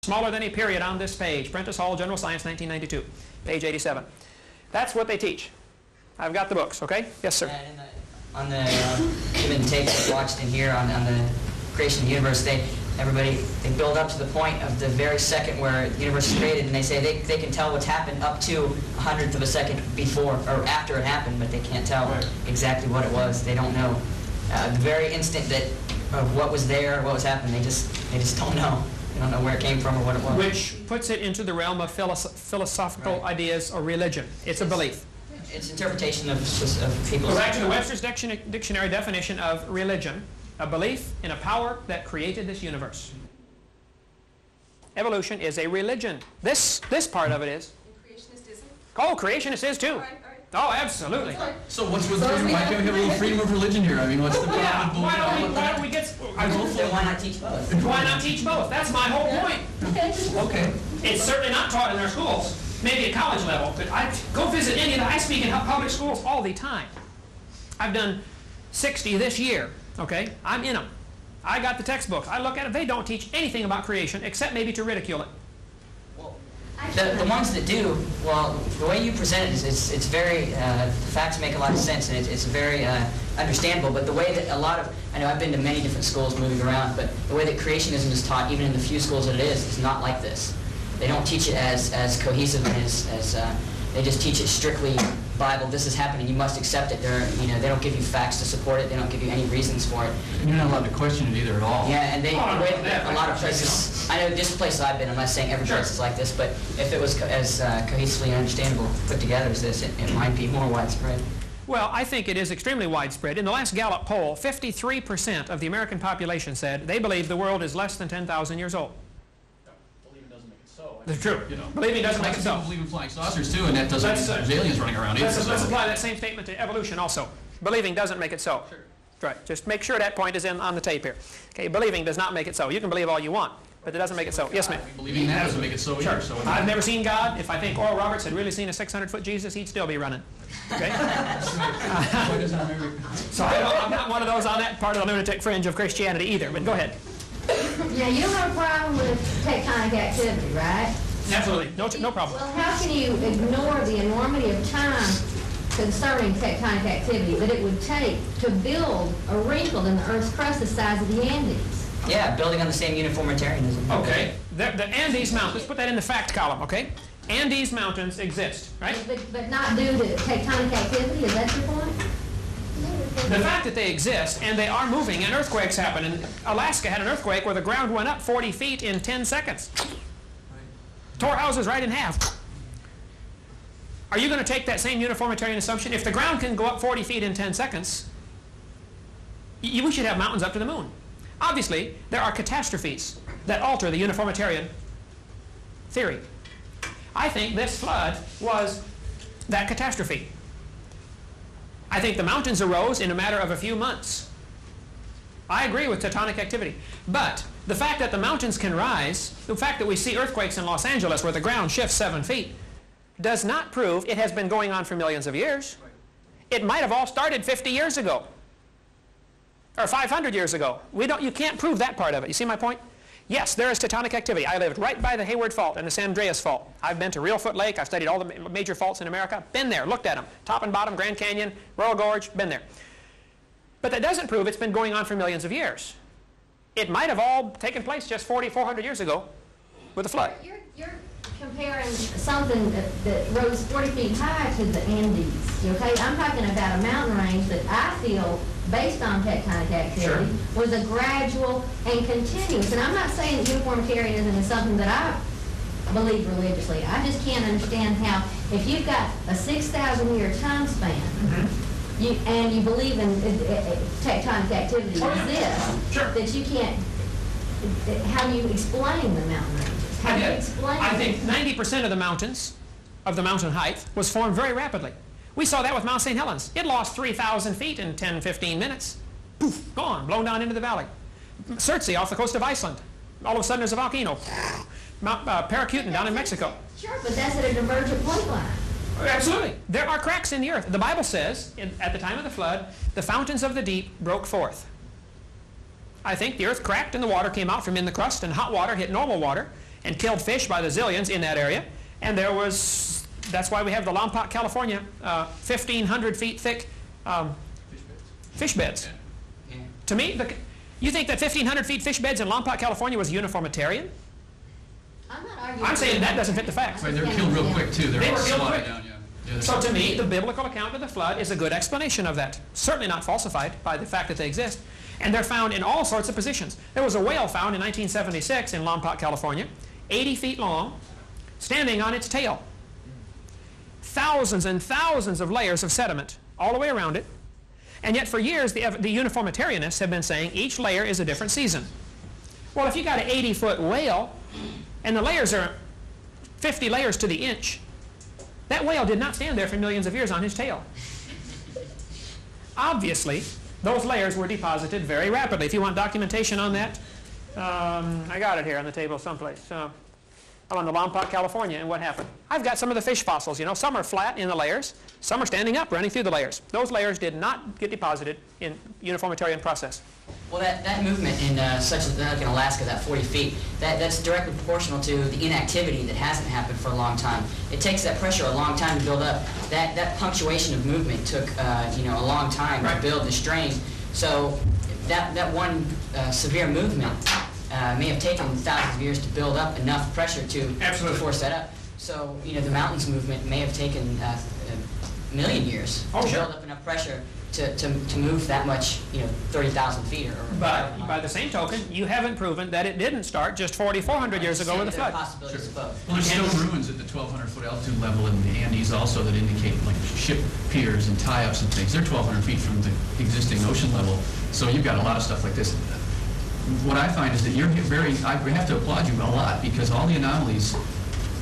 Smaller than a period on this page. Prentice Hall, General Science, 1992, page 87. That's what they teach. I've got the books, okay? Yes, sir. On the even tapes I watched in here on the creation of the universe, they build up to the point of the very second where the universe is created, and they say they can tell what's happened up to 100th of a second before or after it happened, but they can't tell exactly what it was. They don't know the very instant that of what was there, what was happening. They just don't know. They don't know where it came from or what it was. Which puts it into the realm of philosophical ideas or religion. It's a belief. It's interpretation of people's... Go back to the Webster's Dictionary definition of religion: a belief in a power that created this universe. Evolution is a religion. This part of it is. And creationist isn't? Oh, creationist is too. All right. Oh, absolutely. So what's with freedom? Why can't we have a little freedom of religion here? I mean, what's the problem? Yeah, with why don't we get... Then why not teach both? Why not teach both? That's my whole point. Okay. It's certainly not taught in our schools. Maybe at college level, but I go visit any of the... I speak in public schools all the time. I've done 60 this year, okay? I'm in them. I got the textbooks. I look at them. They don't teach anything about creation except maybe to ridicule it. The ones that do, well, the way you present it is it's very, the facts make a lot of sense, and it's very understandable, but the way that a lot of, I know I've been to many different schools moving around, but the way that creationism is taught, even in the few schools that it is not like this. They don't teach it as cohesive and as they just teach it strictly Bible. This is happening. You must accept it. They don't give you facts to support it. They don't give you any reasons for it. And you're not allowed to question it either at all. Yeah, and a lot of places. I know this place I've been. I'm not saying every place is like this, but if it was as cohesively and understandable put together as this, it might be more widespread. Well, I think it is extremely widespread. In the last Gallup poll, 53% of the American population said they believe the world is less than 10,000 years old. That's true. You know, believing doesn't make it so. People believe in flying saucers too, and that doesn't mean there's aliens running around either. Let's apply that same statement to evolution also. Believing doesn't make it so. Sure. Right. Just make sure that point is on the tape here. Okay. Believing does not make it so. You can believe all you want, but it doesn't make it so. Yes, ma'am. Believing that doesn't make it so either. So I've never seen God. If I think Oral Roberts had really seen a 600-foot Jesus, he'd still be running. Okay. So I'm not one of those on that part of the lunatic fringe of Christianity either. But go ahead. Yeah, you don't have a problem with tectonic activity, right? Absolutely. No problem. Well, how can you ignore the enormity of time concerning tectonic activity that it would take to build a wrinkle in the Earth's crust the size of the Andes? Yeah, building on the same uniformitarianism. Okay. The Andes Mountains, let's put that in the fact column, okay? Andes Mountains exist, right? But not due to tectonic activity, is that your point? The fact that they exist, and they are moving, and earthquakes happen. And Alaska had an earthquake where the ground went up 40 feet in 10 seconds. Tore houses right in half. Are you going to take that same uniformitarian assumption? If the ground can go up 40 feet in 10 seconds, we should have mountains up to the moon. Obviously, there are catastrophes that alter the uniformitarian theory. I think this flood was that catastrophe. I think the mountains arose in a matter of a few months. I agree with tectonic activity. But the fact that the mountains can rise, the fact that we see earthquakes in Los Angeles where the ground shifts 7 feet, does not prove it has been going on for millions of years. It might have all started 50 years ago. Or 500 years ago. You can't prove that part of it. You see my point? Yes, there is tectonic activity. I lived right by the Hayward Fault and the San Andreas Fault. I've been to Reelfoot Lake. I've studied all the major faults in America. Been there, looked at them. Top and bottom, Grand Canyon, Royal Gorge, been there. But that doesn't prove it's been going on for millions of years. It might have all taken place just 400 years ago with a flood. You're comparing something that rose 40 feet high to the Andes, okay? I'm talking about a mountain range that I feel, based on tectonic activity, was a gradual and continuous. And I'm not saying that uniformitarianism is something that I believe religiously. I just can't understand how, if you've got a 6,000-year time span, and you believe in tectonic activity exists, that you can't, how do you explain the mountain ranges? How do you explain I think 90% of the mountains, of the mountain height, was formed very rapidly. We saw that with Mount St. Helens. It lost 3,000 feet in 10, 15 minutes. Poof, gone, blown down into the valley. Surtsey off the coast of Iceland. All of a sudden there's a volcano. Mount Paracutin down in Mexico. Sure, but that's at a divergent point line. Absolutely. There are cracks in the earth. The Bible says, at the time of the flood, the fountains of the deep broke forth. I think the earth cracked and the water came out from in the crust, and hot water hit normal water, and killed fish by the zillions in that area. And there was, that's why we have the Lompoc, California, 1,500 feet thick fish beds. Yeah. To me, you think that 1,500 feet fish beds in Lompoc, California was uniformitarian? I'm not arguing. I'm saying that doesn't fit the facts. Right, they were killed real quick too. They were killed slowed quick. down, yeah. Yeah, So to me, the biblical account of the flood is a good explanation of that. Certainly not falsified by the fact that they exist. And they're found in all sorts of positions. There was a whale found in 1976 in Lompoc, California, 80 feet long, standing on its tail. Thousands and thousands of layers of sediment all the way around it. And yet for years, the uniformitarianists have been saying each layer is a different season. Well, if you got an 80-foot whale, and the layers are 50 layers to the inch, that whale did not stand there for millions of years on his tail. Obviously, those layers were deposited very rapidly. If you want documentation on that, I got it here on the table someplace. I'm on the Lompoc, California, and what happened? I've got some of the fish fossils, you know. Some are flat in the layers. Some are standing up, running through the layers. Those layers did not get deposited in uniformitarian process. Well, that movement in such like in Alaska, that 40 feet, that's directly proportional to the inactivity that hasn't happened for a long time. It takes that pressure a long time to build up. That punctuation of movement took a long time to build the strain. So that one severe movement may have taken thousands of years to build up enough pressure to force that up. So the mountains movement may have taken a million years to build up enough pressure to move that much, 30,000 feet or But by the same token, you haven't proven that it didn't start just 4,400 years ago with the flood. Possibilities of both. Well, there's still ruins at the 1,200-foot altitude level in the Andes also that indicate like ship piers and tie-ups and things. They're 1,200 feet from the existing ocean level, so you've got a lot of stuff like this. What I find is that you're I have to applaud you a lot because all the anomalies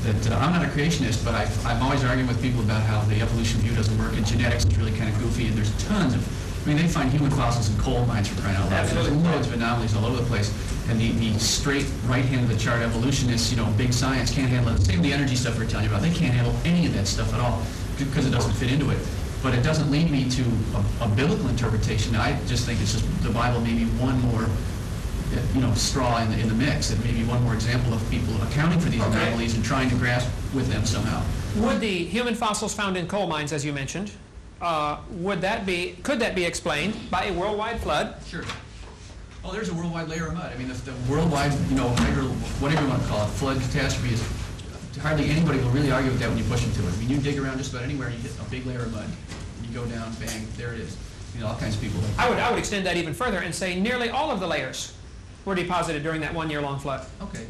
that, I'm not a creationist, but I'm always arguing with people about how the evolution view doesn't work and genetics is really kind of goofy and there's tons of, they find human fossils in coal mines for crying out loud. There's loads of anomalies all over the place. And the straight right hand of the chart evolutionists, big science can't handle it. Same with the energy stuff we're telling you about. They can't handle any of that stuff at all because it doesn't fit into it. But it doesn't lead me to a biblical interpretation. I just think it's just the Bible maybe one more straw in the mix, and maybe one more example of people accounting for these anomalies and trying to grasp with them somehow. Would the human fossils found in coal mines, as you mentioned, could that be explained by a worldwide flood? Sure. Oh, there's a worldwide layer of mud. I mean, the worldwide, whatever you want to call it, flood catastrophe is hardly anybody will really argue with that when you push them to it. I mean, you dig around just about anywhere and you hit a big layer of mud. And you go down, bang, there it is. All kinds of people. I would extend that even further and say nearly all of the layers were deposited during that 1 year long flood. Okay.